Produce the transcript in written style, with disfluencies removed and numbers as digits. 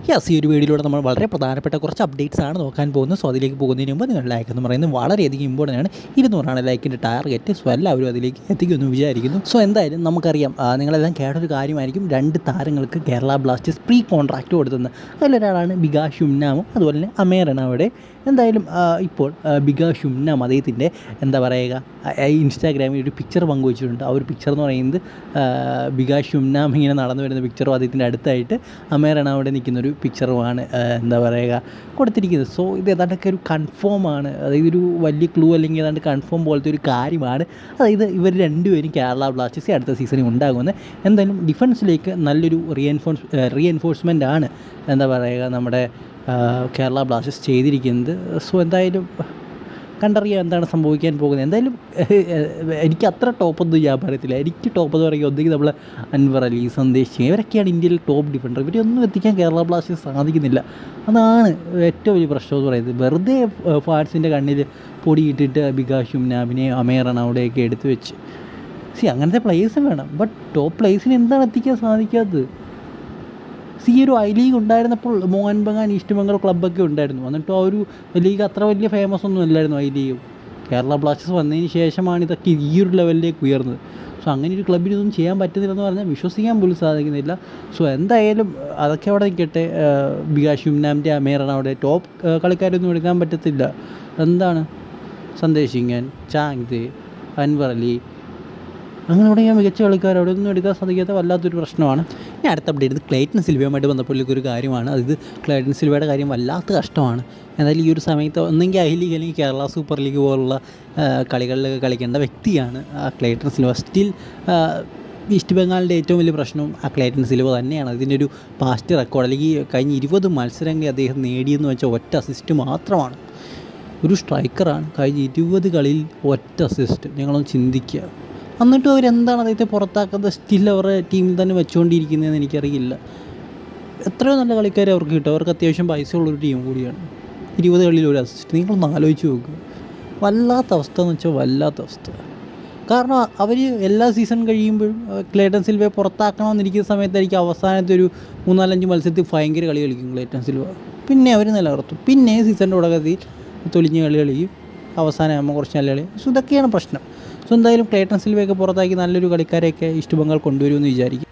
Yes, ഈ ഒരു വീഡിയോയിലൂടെ നമ്മൾ വളരെ പ്രധാനപ്പെട്ട കുറച്ച് അപ്ഡേറ്റ്സ് ആണ് നോക്കാൻ പോകുന്നത്. സോ അതിലേക്ക് പോകുന്നതിന് മുമ്പ് നിങ്ങൾ ലൈക്ക് എന്ന് പറയുന്നത് വളരെയധികം ഇമ്പോർട്ടൻ്റ് ആണ്. 200 ലൈക്കിൻ്റെ ടാർഗറ്റ്. സോ എല്ലാവരും അതിലേക്ക് എത്തിക്കുമെന്ന് വിചാരിക്കുന്നു. സോ എന്തായാലും നമുക്കറിയാം, നിങ്ങളെല്ലാം കേട്ടൊരു കാര്യമായിരിക്കും, 2 താരങ്ങൾക്ക് കേരള ബ്ലാസ്റ്റേഴ്സ് പ്രീ കോൺട്രാക്റ്റ് കൊടുത്തത്. അതിലൊരാളാണ് ബികാഷ് ഉന്നാമും അതുപോലെ തന്നെ അമേറാണ് അവിടെ. എന്തായാലും ഇപ്പോൾ ബികാഷ് ഉന്നാം അദ്ദേഹത്തിൻ്റെ എന്താ പറയുക, ഇൻസ്റ്റാഗ്രാമിൽ ഒരു പിക്ചർ പങ്കുവച്ചിട്ടുണ്ട്. ആ ഒരു പിക്ചർ എന്ന് പറയുന്നത് ബികാഷ് ഉന്നാം ഇങ്ങനെ നടന്നു വരുന്ന പിക്ചറും അദ്ദേഹത്തിൻ്റെ അടുത്തായിട്ട് അമേറാണ് അവിടെ നിൽക്കുന്നൊരു പിക്ചറുമാണ് എന്താ പറയുക കൊടുത്തിരിക്കുന്നത്. സോ ഇത് ഏതാണ്ടൊക്കെ ഒരു കൺഫേമാണ്, അതായത് ഒരു വലിയ ക്ലൂ അല്ലെങ്കിൽ ഏതാണ്ട് കൺഫേം പോലത്തെ ഒരു കാര്യമാണ്. അതായത് ഇവർ രണ്ടുപേരും കേരള ബ്ലാസ്റ്റേഴ്സ് അടുത്ത സീസണിൽ ഉണ്ടാകുമെന്ന്. എന്തായാലും ഡിഫൻസിലേക്ക് നല്ലൊരു റീഎൻഫോഴ്സ്മെൻ്റ് ആണ് എന്താ പറയുക നമ്മുടെ കേരള ബ്ലാസ്റ്റേഴ്സ് ചെയ്തിരിക്കുന്നത്. സോ എന്തായാലും കണ്ടറിയാം എന്താണ് സംഭവിക്കാൻ പോകുന്നത്. എന്തായാലും എനിക്ക് അത്ര ടോപ്പൊന്നും ഞാൻ പറയത്തില്ല. എനിക്ക് ടോപ്പ് എന്ന് പറയുക ഒന്നെങ്കിൽ നമ്മൾ അൻവർ അലി, സന്ദേശ് സിംഗ്, ഇവരൊക്കെയാണ് ഇന്ത്യയിൽ ടോപ്പ് ഡിഫൻഡർ. ഇവരൊന്നും എത്തിക്കാൻ കേരള ബ്ലാസ്റ്റേഴ്സ് സാധിക്കുന്നില്ല. അതാണ് ഏറ്റവും വലിയ പ്രശ്നം എന്ന് പറയുന്നത്. വെറുതെ ഫാൻസിൻ്റെ കണ്ണിൽ പൊടിയിട്ടിട്ട് ബികാഷും നാബിനെ അമേറാണ് അവിടെയൊക്കെ എടുത്തു വെച്ച് അങ്ങനത്തെ പ്ലേയേഴ്സ് വേണം. ബട്ട് ടോപ്പ് പ്ലേയേഴ്സിന് എന്താണ് എത്തിക്കാൻ സാധിക്കാത്തത്? ഈ ഒരു ഐ ലീഗ് ഉണ്ടായിരുന്നപ്പോൾ മോഹൻ ബഗാൻ, ഈസ്റ്റ് ബംഗാൾ ക്ലബ്ബൊക്കെ ഉണ്ടായിരുന്നു. എന്നിട്ട് ആ ഒരു ലീഗ് അത്ര വലിയ ഫേമസ് ഒന്നും അല്ലായിരുന്നു ഐ ലീഗ്. കേരള ബ്ലാസ്റ്റേഴ്സ് വന്നതിന് ശേഷമാണ് ഇതൊക്കെ ഈ ഒരു ലെവലിലേക്ക് ഉയർന്നത്. സോ അങ്ങനെ ഒരു ക്ലബ്ബിന് ഇതൊന്നും ചെയ്യാൻ പറ്റുന്നില്ലെന്ന് പറഞ്ഞാൽ വിശ്വസിക്കാൻ പോലും സാധിക്കുന്നില്ല. സോ എന്തായാലും അതൊക്കെ അവിടെ നിൽക്കട്ടെ. ബികാഷ് ഉന്നാമിൻ്റെ അമേറാണ് അവിടെ. ടോപ്പ് കളിക്കാരൊന്നും എടുക്കാൻ പറ്റത്തില്ല. എന്താണ് സന്ദേശ് സിംഗ്, ചാങ്ത്, അൻവർ അലി, അങ്ങനെ തുടങ്ങിയ മികച്ച കളിക്കാർ അവിടെ ഒന്നും എടുക്കാൻ സാധിക്കാത്ത വല്ലാത്തൊരു പ്രശ്നമാണ്. ഇനി അടുത്ത അപ്ഡേറ്റ് ക്ലേറ്റൻ സിൽവയുമായിട്ട് ബന്ധപ്പെട്ടുള്ളൊരു കാര്യമാണ്. അത് ക്ലേറ്റൻ സിൽവയുടെ കാര്യം വല്ലാത്ത കഷ്ടമാണ്. എന്തായാലും ഈ ഒരു സമയത്ത് ഒന്നെങ്കിൽ ഐ ലീഗ് അല്ലെങ്കിൽ കേരള സൂപ്പർ ലീഗ് പോലുള്ള കളികളിലൊക്കെ കളിക്കേണ്ട വ്യക്തിയാണ് ക്ലേറ്റൻ സിൽവ. സ്റ്റിൽ ഈസ്റ്റ് ബംഗാളിൻ്റെ ഏറ്റവും വലിയ പ്രശ്നവും ക്ലേറ്റൻ സിൽവ തന്നെയാണ്. അതിൻ്റെ ഒരു പാസ്റ്റ് റെക്കോർഡ് അല്ലെങ്കിൽ കഴിഞ്ഞ 20 മത്സരങ്ങളിൽ അദ്ദേഹം നേടിയെന്ന് വെച്ചാൽ ഒറ്റ അസിസ്റ്റ് മാത്രമാണ്. ഒരു സ്ട്രൈക്കറാണ്. കഴിഞ്ഞ 20 കളിയിൽ ഒറ്റ അസിസ്റ്റ്. നിങ്ങളൊന്ന് ചിന്തിക്കുക. എന്നിട്ടും അവരെന്താണ് അദ്ദേഹത്തെ പുറത്താക്കുന്നത്? സ്റ്റിൽ അവരുടെ ടീമിൽ തന്നെ വെച്ചുകൊണ്ടിരിക്കുന്നതെന്ന് എനിക്കറിയില്ല. എത്രയോ നല്ല കളിക്കാരെ അവർക്ക് കിട്ടും. അവർക്ക് അത്യാവശ്യം പൈസ ഉള്ളൊരു ടീം കൂടിയാണ്. 20 കളിയിൽ ഒരു അസിസ്റ്റ്. നിങ്ങളൊന്ന് ആലോചിച്ച് നോക്കുക. വല്ലാത്ത അവസ്ഥ എന്ന് വെച്ചാൽ വല്ലാത്ത അവസ്ഥ. കാരണം അവർ എല്ലാ സീസൺ കഴിയുമ്പോഴും ക്ലേറ്റൻ സിൽവയെ പുറത്താക്കണമെന്നിരിക്കുന്ന സമയത്തായിരിക്കും അവസാനത്തെ ഒരു 4-5 മത്സരത്തിൽ ഭയങ്കര കളി കളിക്കും ക്ലേറ്റൻ സിൽവ. പിന്നെ അവർ നിലനിർത്തും. പിന്നെ സീസണിൻ്റെ തുടക്കത്തിൽ തൊലിഞ്ഞ് കളി കളിക്കും. അവസാനമാകുമ്പോൾ കുറച്ച് നല്ല കളി. സോ ഇതൊക്കെയാണ് പ്രശ്നം. സോ എന്തായാലും ക്ലേറ്റൻ സിൽവയൊക്കെ പുറത്താക്കി നല്ലൊരു കളിക്കാരെയൊക്കെ ഈസ്റ്റ് ബംഗാൾ കൊണ്ടുവരുമെന്ന് വിചാരിക്കും.